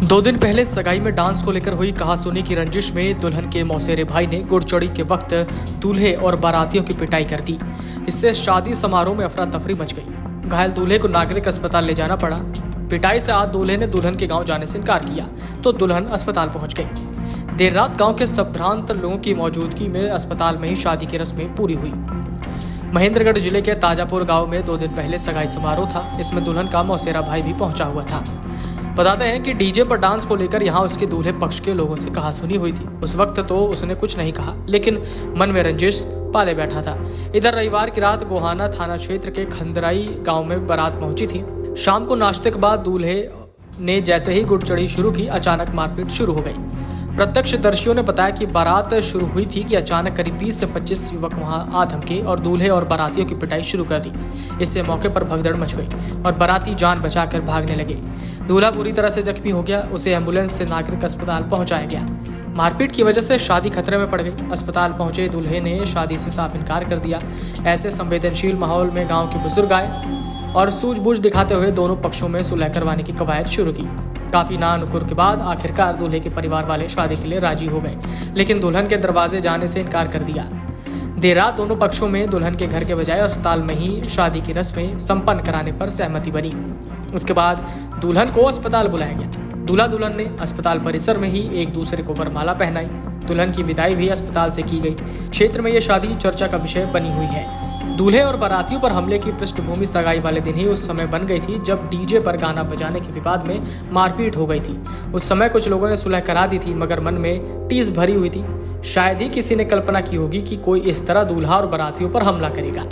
2 दिन पहले सगाई में डांस को लेकर हुई कहासुनी की रंजिश में दुल्हन के मौसेरे भाई ने गुड़चड़ी के वक्त दूल्हे और बारातियों की पिटाई कर दी। इससे शादी समारोह में अफरा तफरी मच गई। घायल दूल्हे को नागरिक अस्पताल ले जाना पड़ा। पिटाई से आज दूल्हे ने दुल्हन के गांव जाने से इनकार किया तो दुल्हन अस्पताल पहुंच गई। देर रात गांव के संभ्रांत लोगों की मौजूदगी में अस्पताल में ही शादी की रस्में पूरी हुई। महेंद्रगढ़ जिले के ताजापुर गांव में 2 दिन पहले सगाई समारोह था। इसमें दुल्हन का मौसेरा भाई भी पहुंचा हुआ था। बताते हैं कि डीजे पर डांस को लेकर यहां उसके दूल्हे पक्ष के लोगों से कहासुनी हुई थी। उस वक्त तो उसने कुछ नहीं कहा, लेकिन मन में रंजिश पाले बैठा था। इधर रविवार की रात गोहाना थाना क्षेत्र के खंदराई गांव में बारात पहुंची थी। शाम को नाश्ते के बाद दूल्हे ने जैसे ही गुड़चड़ी शुरू की, अचानक मारपीट शुरू हो गई। प्रत्यक्षदर्शियों ने बताया कि बारात शुरू हुई थी कि अचानक करीब 20 से 25 युवक वहां आ धमके और दूल्हे और बारातियों की पिटाई शुरू कर दी। इससे मौके पर भगदड़ मच गई और बाराती जान बचाकर भागने लगे। दूल्हा बुरी तरह से जख्मी हो गया। उसे एम्बुलेंस से नागरिक अस्पताल पहुंचाया गया। मारपीट की वजह से शादी खतरे में पड़ गई। अस्पताल पहुंचे दूल्हे ने शादी से साफ इनकार कर दिया। ऐसे संवेदनशील माहौल में गाँव के बुजुर्ग आए और सूझबूझ दिखाते हुए दोनों पक्षों में सुलह करवाने की कवायद शुरू की। काफी नानुकुर के बाद आखिरकार दूल्हे के परिवार वाले शादी के लिए राजी हो गए, लेकिन दुल्हन के दरवाजे जाने से इनकार कर दिया। देर रात दोनों पक्षों में दुल्हन के घर के बजाय अस्पताल में ही शादी की रस्में संपन्न कराने पर सहमति बनी। उसके बाद दुल्हन को अस्पताल बुलाया गया। दूल्हा दुल्हन ने अस्पताल परिसर में ही एक दूसरे को वरमाला पहनाई। दुल्हन की विदाई भी अस्पताल से की गई। क्षेत्र में यह शादी चर्चा का विषय बनी हुई है। दूल्हे और बारातियों पर हमले की पृष्ठभूमि सगाई वाले दिन ही उस समय बन गई थी जब डीजे पर गाना बजाने के विवाद में मारपीट हो गई थी। उस समय कुछ लोगों ने सुलह करा दी थी, मगर मन में टीस भरी हुई थी। शायद ही किसी ने कल्पना की होगी कि कोई इस तरह दूल्हा और बारातियों पर हमला करेगा।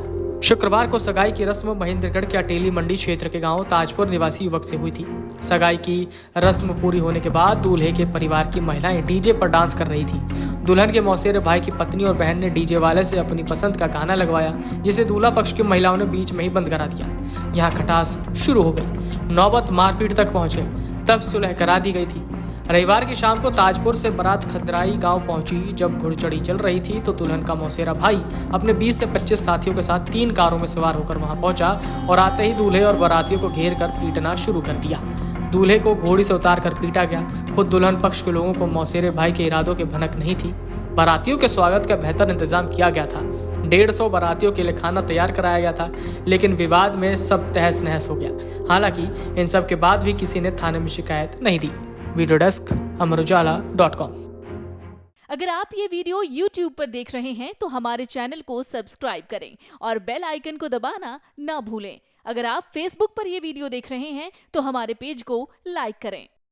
शुक्रवार को सगाई की रस्म महेंद्रगढ़ के अटेली मंडी क्षेत्र के गांव ताजपुर निवासी युवक से हुई थी। सगाई की रस्म पूरी होने के बाद दूल्हे के परिवार की महिलाएं डीजे पर डांस कर रही थी। दुल्हन के मौसेरे भाई की पत्नी और बहन ने डीजे वाले से अपनी पसंद का गाना लगवाया, जिसे दूल्हा पक्ष की महिलाओं ने बीच में ही बंद करा दिया। यहाँ खटास शुरू हो गई। नौबत मारपीट तक पहुंच गई। तब सुलह करा दी गई थी। रविवार की शाम को ताजपुर से बारात खंदराई गांव पहुंची। जब घुड़चड़ी चल रही थी तो दुल्हन का मौसेरा भाई अपने 20 से 25 साथियों के साथ 3 कारों में सवार होकर वहां पहुंचा और आते ही दूल्हे और बारातियों को घेर कर पीटना शुरू कर दिया। दूल्हे को घोड़ी से उतार कर पीटा गया। खुद दुल्हन पक्ष के लोगों को मौसेरे भाई के इरादों की भनक नहीं थी। बारातियों के स्वागत का बेहतर इंतजाम किया गया था। 150 बारातियों के लिए खाना तैयार कराया गया था, लेकिन विवाद में सब तहस नहस हो गया। हालांकि इन सब के बाद भी किसी ने थाने में शिकायत नहीं दी। Video desk amarujala.com। अगर आप ये वीडियो YouTube पर देख रहे हैं तो हमारे चैनल को सब्सक्राइब करें और बेल आइकन को दबाना ना भूलें। अगर आप Facebook पर ये वीडियो देख रहे हैं तो हमारे पेज को लाइक करें।